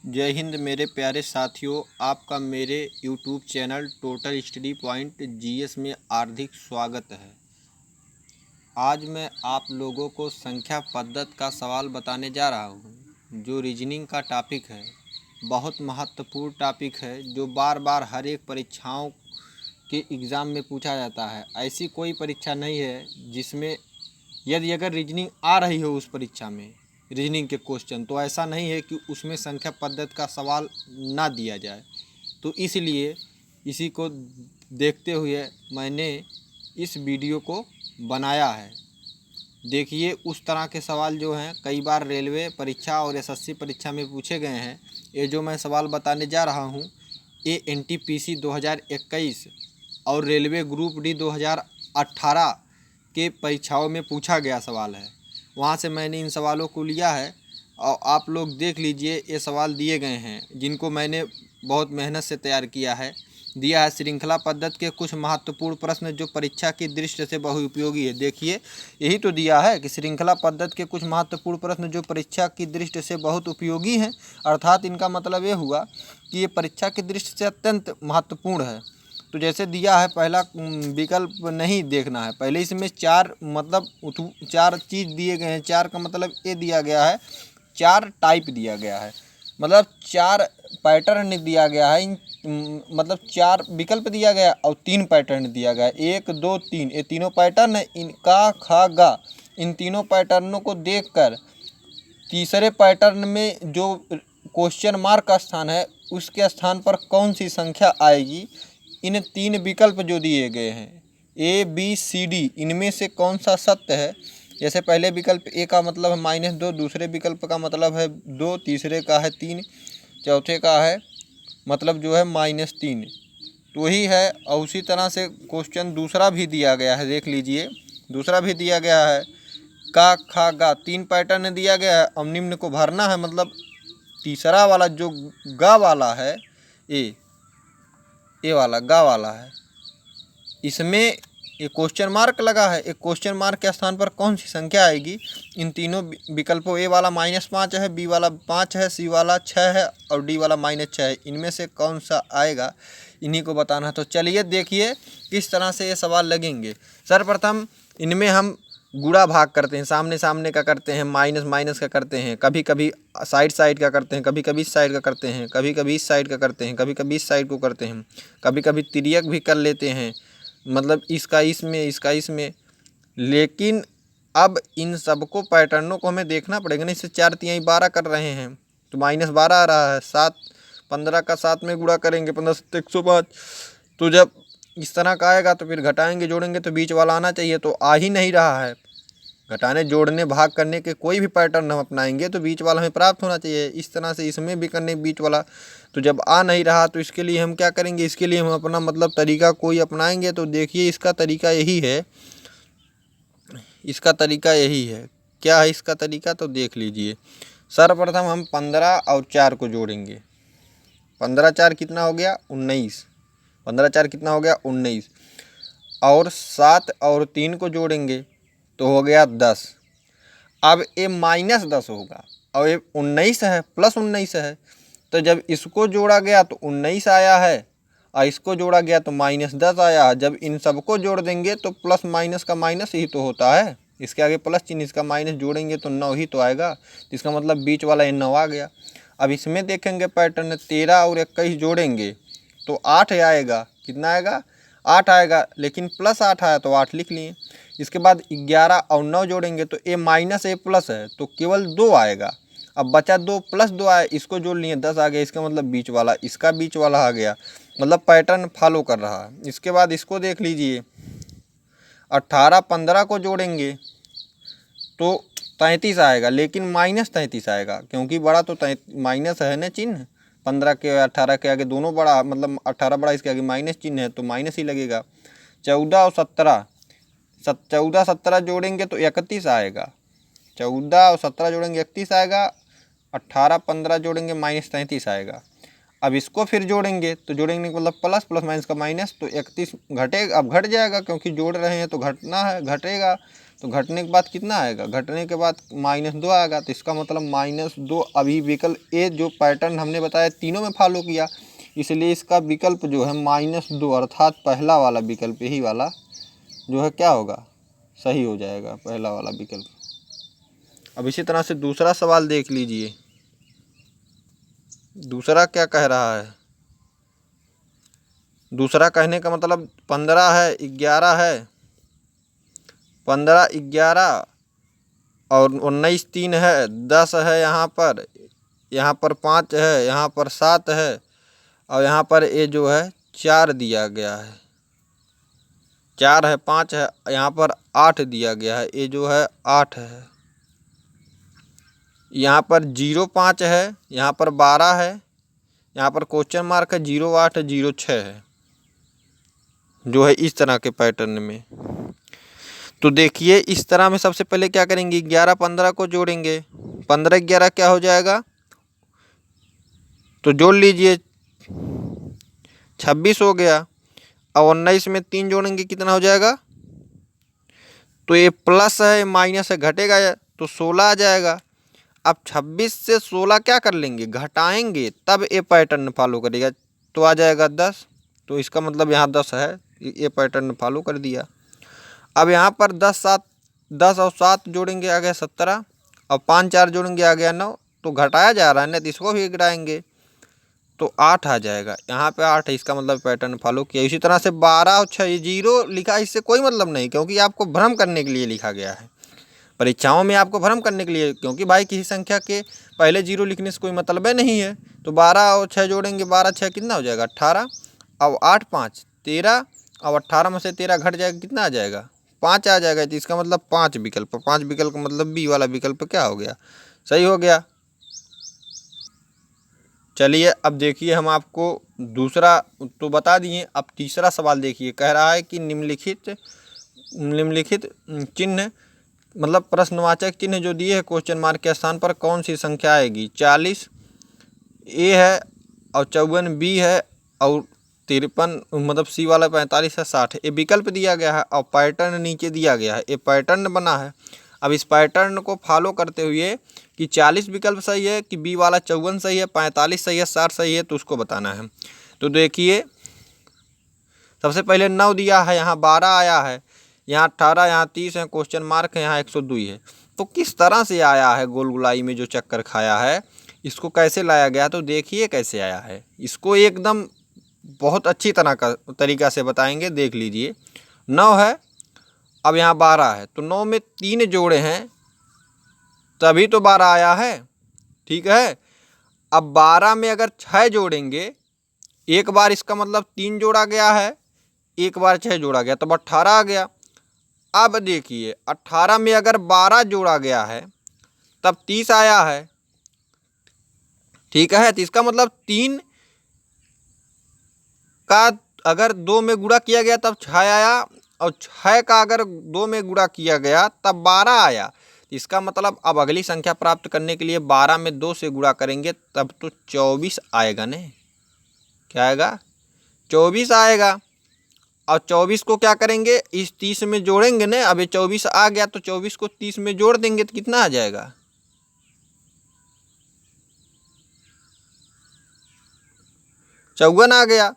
जय हिंद मेरे प्यारे साथियों, आपका मेरे YouTube channel total study point GS में हार्दिक स्वागत है। आज मैं आप लोगों को संख्या पद्धति का सवाल बताने जा रहा हूँ, जो रीजनिंग का टॉपिक है। बहुत महत्वपूर्ण टॉपिक है, जो बार बार हर एक परीक्षाओं के एग्ज़ाम में पूछा जाता है। ऐसी कोई परीक्षा नहीं है जिसमें यदि अगर रीजनिंग आ रही हो उस परीक्षा में रीजनिंग के क्वेश्चन, तो ऐसा नहीं है कि उसमें संख्या पद्धति का सवाल ना दिया जाए। तो इसलिए इसी को देखते हुए मैंने इस वीडियो को बनाया है। देखिए, उस तरह के सवाल जो हैं कई बार रेलवे परीक्षा और एसएससी परीक्षा में पूछे गए हैं। ये जो मैं सवाल बताने जा रहा हूँ, ये एनटीपीसी 2021 और रेलवे ग्रुप डी 2018 के परीक्षाओं में पूछा गया सवाल है। वहाँ से मैंने इन सवालों को लिया है और आप लोग देख लीजिए, ये सवाल दिए गए हैं जिनको मैंने बहुत मेहनत से तैयार किया है। दिया है श्रृंखला पद्धति के कुछ महत्वपूर्ण प्रश्न जो परीक्षा की दृष्टि से बहुउपयोगी है। देखिए, यही तो दिया है कि श्रृंखला पद्धति के कुछ महत्वपूर्ण प्रश्न जो परीक्षा की दृष्टि से बहुत उपयोगी हैं, अर्थात इनका मतलब ये हुआ कि ये परीक्षा की दृष्टि से अत्यंत महत्वपूर्ण है। तो जैसे दिया है, पहला विकल्प नहीं देखना है, पहले इसमें चार चार चीज़ दिए गए हैं। चार का मतलब ये दिया गया है, चार टाइप दिया गया है, मतलब चार पैटर्न दिया गया है। मतलब चार विकल्प दिया गया और तीन पैटर्न दिया गया है, 1 2 3। ये तीनों पैटर्न है, इनका खा गा। इन तीनों पैटर्नों को देखकर तीसरे पैटर्न में जो क्वेश्चन मार्क का स्थान है, उसके स्थान पर कौन सी संख्या आएगी। इन तीन विकल्प जो दिए गए हैं ए बी सी डी, इनमें से कौन सा सत्य है। जैसे पहले विकल्प ए का मतलब है -2, दूसरे विकल्प का मतलब है 2, तीसरे का है 3, चौथे का है मतलब जो है -3। तो वही है। और उसी तरह से क्वेश्चन दूसरा भी दिया गया है, देख लीजिए, दूसरा भी दिया गया है का खा गा। तीन पैटर्न दिया गया है और निम्न को भरना है। मतलब तीसरा वाला जो गा वाला है, ए वाला गा वाला है, इसमें एक क्वेश्चन मार्क लगा है। एक क्वेश्चन मार्क के स्थान पर कौन सी संख्या आएगी। इन तीनों विकल्पों, ए वाला -5 है, बी वाला 5 है, सी वाला 6 है और डी वाला -6 है, इनमें से कौन सा आएगा, इन्हीं को बताना है। तो चलिए देखिए किस तरह से ये सवाल लगेंगे। सर्वप्रथम इनमें हम गुणा भाग करते हैं, सामने सामने का करते हैं, माइनस माइनस का करते हैं, कभी कभी साइड साइड का करते हैं, कभी कभी इस साइड का करते हैं, कभी कभी इस साइड का करते हैं, कभी कभी इस साइड को करते हैं, कभी कभी तिर्यक भी कर लेते हैं, मतलब इसका इसमें, इसका इसमें। लेकिन अब इन सबको पैटर्नों को हमें देखना पड़ेगा ना। इससे 4 तिहाई 12 कर रहे हैं तो -12 आ रहा है। 7 15 का 7 में गुणा करेंगे, 15 7 105। तो जब इस तरह का आएगा तो फिर घटाएंगे जोड़ेंगे तो बीच वाला आना चाहिए, तो आ ही नहीं रहा है। घटाने जोड़ने भाग करने के कोई भी पैटर्न हम अपनाएंगे तो बीच वाला हमें प्राप्त होना चाहिए। इस तरह से इसमें भी करने बीच वाला, तो जब आ नहीं रहा तो इसके लिए हम क्या करेंगे, इसके लिए हम अपना मतलब तरीका कोई अपनाएंगे। तो देखिए, इसका तरीका यही है, इसका तरीका यही है। क्या है इसका तरीका, तो देख लीजिए। सर्वप्रथम हम 15 और 4 को जोड़ेंगे। 15 4 कितना हो गया, 19। 15 4 कितना हो गया, 19। और 7 और 3 को जोड़ेंगे तो हो गया 10। अब ये -10 होगा और ये 19 है, +19 है। तो जब इसको जोड़ा गया तो 19 आया है और इसको जोड़ा गया तो -10 आया है। जब इन सबको जोड़ देंगे तो प्लस माइनस का माइनस ही तो होता है, इसके आगे प्लस चिन्ह, इसका माइनस जोड़ेंगे तो 9 ही तो आएगा। इसका मतलब बीच वाला ये 9 आ गया। अब इसमें देखेंगे पैटर्न, 13 और 21 जोड़ेंगे तो 8 आएगा। कितना आएगा, 8 आएगा, लेकिन +8 आया तो 8 लिख लिए। इसके बाद 11 और 9 जोड़ेंगे तो ए माइनस ए प्लस है तो केवल 2 आएगा। अब बचा 2 + 2 आया, इसको जोड़ लिए 10 आ गया। इसका मतलब बीच वाला, इसका बीच वाला आ गया, मतलब पैटर्न फॉलो कर रहा है। इसके बाद इसको देख लीजिए, 18 15 को जोड़ेंगे तो 33 आएगा, लेकिन -33 आएगा क्योंकि बड़ा तो माइनस है ना चिन्ह। 15 के 18 के आगे दोनों बड़ा, मतलब 18 बड़ा, इसके आगे माइनस चिन्ह है तो माइनस ही लगेगा। 14 और 17, 14 17 जोड़ेंगे तो 31 आएगा। 14 और 17 जोड़ेंगे 31 आएगा। 18 15 जोड़ेंगे -33 आएगा। अब इसको फिर जोड़ेंगे तो जोड़ेंगे मतलब प्लस, प्लस माइनस का माइनस, तो 31 घटेगा, अब घट जाएगा क्योंकि जोड़ रहे हैं तो घटना है, घटेगा। तो घटने के बाद कितना आएगा, घटने के बाद -2 आएगा। तो इसका मतलब -2 अभी विकल्प ए जो पैटर्न हमने बताया तीनों में फॉलो किया, इसलिए इसका विकल्प जो है -2 अर्थात पहला वाला विकल्प, यही वाला जो है क्या होगा, सही हो जाएगा, पहला वाला विकल्प। अब इसी तरह से दूसरा सवाल देख लीजिए, दूसरा क्या कह रहा है। दूसरा कहने का मतलब 15 है, 11 है, 15, 11 और 19, 3 है, 10 है, यहाँ पर 5 है, यहाँ पर 7 है, और यहाँ पर ये जो है 4 दिया गया है, 4 है, 5 है, यहाँ पर 8 दिया गया है, ये जो है 8 है, यहाँ पर 0, 5 है, यहाँ पर 12 है, यहाँ पर क्वेश्चन मार्क है, 0, 8 है, 0, 6 है, जो है इस तरह के पैटर्न में। तो देखिए इस तरह में सबसे पहले क्या करेंगे, 11, 15 को जोड़ेंगे, 15, 11 क्या हो जाएगा, तो जोड़ लीजिए 26 हो गया। और 19 में 3 जोड़ेंगे कितना हो जाएगा, तो ये प्लस है माइनस है, घटेगा तो 16 आ जाएगा। अब 26 से 16 क्या कर लेंगे, घटाएंगे, तब ये पैटर्न फॉलो करेगा, तो आ जाएगा 10। तो इसका मतलब यहाँ 10 है, ये पैटर्न फॉलो कर दिया। अब यहाँ पर 10 और 7 जोड़ेंगे आ गया 17, और 5, 4 जोड़ेंगे आ गया 9, तो घटाया जा रहा है ना, तो इसको भी घटाएंगे तो 8 आ जाएगा। यहाँ पे 8 है, इसका मतलब पैटर्न फॉलो किया। इसी तरह से 12 और 6, 0 लिखा, इससे कोई मतलब नहीं, क्योंकि आपको भ्रम करने के लिए लिखा गया है परीक्षाओं में, आपको भ्रम करने के लिए, क्योंकि भाई किसी संख्या के पहले 0 लिखने से कोई मतलब नहीं है। तो 12 और 6 जोड़ेंगे, 12, 6 कितना हो जाएगा 18, और 8, 5, 13, और 18 में से 13 घट जाएगा, कितना आ जाएगा 5 आ जाएगा। तो इसका मतलब 5 विकल्प, 5 विकल्प का मतलब बी वाला विकल्प क्या हो गया, सही हो गया। चलिए अब देखिए, हम आपको दूसरा तो बता दिए, अब तीसरा सवाल देखिए। कह रहा है कि निम्नलिखित चिन्ह मतलब प्रश्नवाचक चिन्ह जो दिए है क्वेश्चन मार्क के स्थान पर कौन सी संख्या आएगी। 40 ए है, और 54 बी है, और 53 मतलब सी वाला 45 है, 60 ये विकल्प दिया गया है, और पैटर्न नीचे दिया गया है, ये पैटर्न बना है। अब इस पैटर्न को फॉलो करते हुए कि 40 विकल्प सही है, कि बी वाला 54 सही है, 45 सही है, 60 सही है, तो उसको बताना है। तो देखिए सबसे पहले 9 दिया है, यहाँ 12 आया है, यहाँ 18, यहाँ 30 है, क्वेश्चन मार्क है, यहाँ 102 है। तो किस तरह से आया है, गोल गुलाई में जो चक्कर खाया है, इसको कैसे लाया गया, तो देखिए कैसे आया है। इसको एकदम बहुत अच्छी तरीका से बताएंगे, देख लीजिए। 9 है, अब यहाँ 12 है, तो 9 में 3 जोड़े हैं तभी तो 12 आया है, ठीक है। अब 12 में अगर 6 जोड़ेंगे, एक बार इसका मतलब 3 जोड़ा गया है, एक बार 6 जोड़ा गया, तब 18 आ गया। अब देखिए 18 में अगर 12 जोड़ा गया है तब 30 आया है, ठीक है। तो इसका मतलब 3 का अगर 2 में गुणा किया गया तब 6 आया, और 6 का अगर 2 में गुणा किया गया तब 12 आया। इसका मतलब अब अगली संख्या प्राप्त करने के लिए 12 में 2 से गुणा करेंगे, तब तो 24 आएगा ने, क्या आएगा 24 आएगा। और 24 को क्या करेंगे, इस 30 में जोड़ेंगे ने। अब ये 24 आ गया, तो 24 को 30 में जोड़ देंगे तो कितना आ जाएगा, 54 आ गया।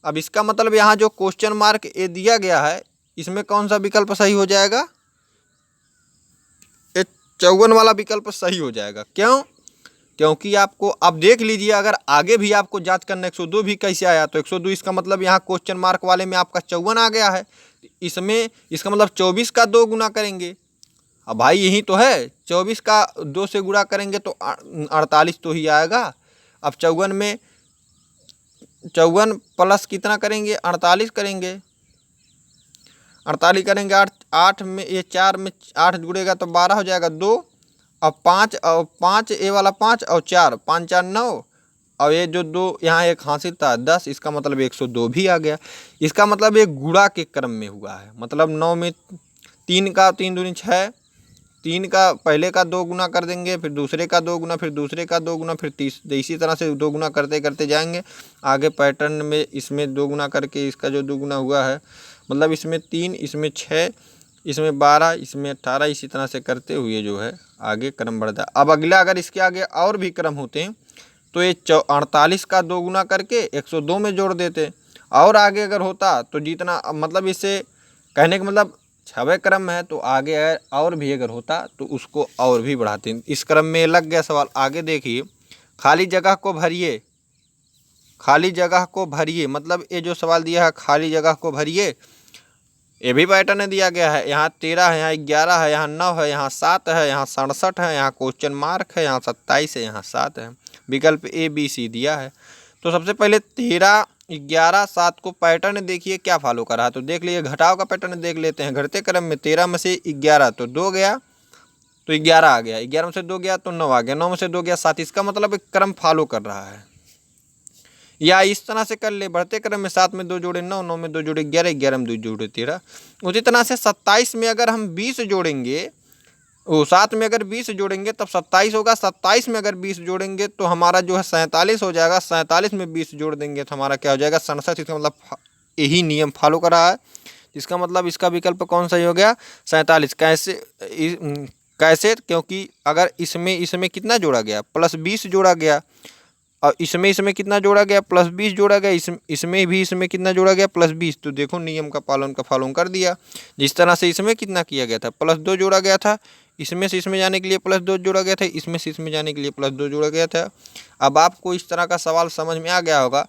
अब इसका मतलब यहाँ जो क्वेश्चन मार्क ए दिया गया है, इसमें कौन सा विकल्प सही हो जाएगा, ये 54 वाला विकल्प सही हो जाएगा। क्यों, क्योंकि आपको अब देख लीजिए, अगर आगे भी आपको जांच करना 102 भी कैसे आया, तो 102 इसका मतलब यहाँ क्वेश्चन मार्क वाले में आपका 54 आ गया है, इसमें इसका मतलब 24 का 2 गुना करेंगे। अब भाई यही तो है, 24 का 2 से गुणा करेंगे तो 48 तो ही आएगा। अब 54 में 54 प्लस कितना करेंगे, 48 करेंगे, 48 करेंगे, 8 में ये 4 में 8 जुड़ेगा तो 12 हो जाएगा, 2 और 5 ए वाला 5 और 4, 5 4 9, और ये जो 2 यहाँ एक हासिल था 10, इसका मतलब 102 भी आ गया। इसका मतलब एक गुणा के क्रम में हुआ है, मतलब 9 में 3 का 3 दूनी 6, 3 का पहले का 2 गुना कर देंगे, फिर दूसरे का 2 गुना, फिर दूसरे का 2 गुना, फिर इसी तरह से 2 गुना करते करते जाएंगे आगे पैटर्न में। इसमें 2 गुना करके इसका जो 2 गुना हुआ है, मतलब इसमें 3, इसमें 6, इसमें 12, इसमें 18, इसी तरह से करते हुए जो है आगे क्रम बढ़ता है। अब अगला अगर इसके आगे और भी क्रम होते हैं तो ये 48 का 2 गुना करके 102 में जोड़ देते, और आगे अगर होता तो जितना, मतलब इससे कहने का मतलब 6वें क्रम में है तो आगे और भी अगर होता तो उसको और भी बढ़ाते। इस क्रम में लग गया सवाल। आगे देखिए, खाली जगह को भरिए, खाली जगह को भरिए, मतलब ये जो सवाल दिया है खाली जगह को भरिए, ये भी पैटर्न दिया गया है। यहाँ 13 है, यहाँ 11 है, यहाँ 9 है, यहाँ 7 है, यहाँ 67 है, यहाँ क्वेश्चन मार्क है, यहाँ 27 है, यहाँ 7 है। विकल्प ए बी सी दिया है। तो सबसे पहले 13, 11, 7 को पैटर्न देखिए क्या फॉलो करा है। तो देख लीजिए, घटाव का पैटर्न देख लेते हैं। घटते क्रम में 13 में से 11 तो 2 गया तो 11 आ गया, 11 में से 2 गया तो 9 आ गया, 9 में से 2 गया 7। इसका मतलब एक क्रम फॉलो कर रहा है। या इस तरह से कर ले, बढ़ते क्रम में 7 में 2 जोड़े 9, 9 में 2 जोड़े 11, 11 में 2 जोड़े 13। उसी तरह से 27 में अगर हम 20 जोड़ेंगे, वो 7 में अगर 20 जोड़ेंगे तब 27 होगा। 27 में अगर 20 जोड़ेंगे तो हमारा जो है 47 हो जाएगा। 47 में 20 जोड़ देंगे तो हमारा क्या हो जाएगा, 67। इसका मतलब यही नियम फॉलो कर रहा है। इसका मतलब इसका विकल्प कौन सा ही हो गया, 47। कैसे क्योंकि अगर इसमें कितना जोड़ा गया, प्लस 20 जोड़ा गया, और इसमें कितना जोड़ा गया, प्लस 20 जोड़ा गया, इसमें कितना जोड़ा गया, प्लस 20। तो देखो नियम का पालन कर दिया। जिस तरह से इसमें कितना किया गया था, प्लस 2 जोड़ा गया था, इसमें से इसमें जाने के लिए प्लस 2 जोड़ा गया था, इसमें से इसमें जाने के लिए प्लस 2 जोड़ा गया था। अब आपको इस तरह का सवाल समझ में आ गया होगा।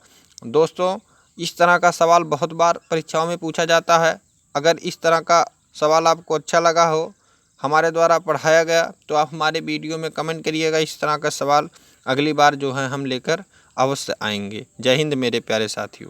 दोस्तों, इस तरह का सवाल बहुत बार परीक्षाओं में पूछा जाता है। अगर इस तरह का सवाल आपको अच्छा लगा हो, हमारे द्वारा पढ़ाया गया, तो आप हमारे वीडियो में कमेंट करिएगा। इस तरह का सवाल अगली बार जो है हम लेकर अवश्य आएंगे। जय हिंद मेरे प्यारे साथियों।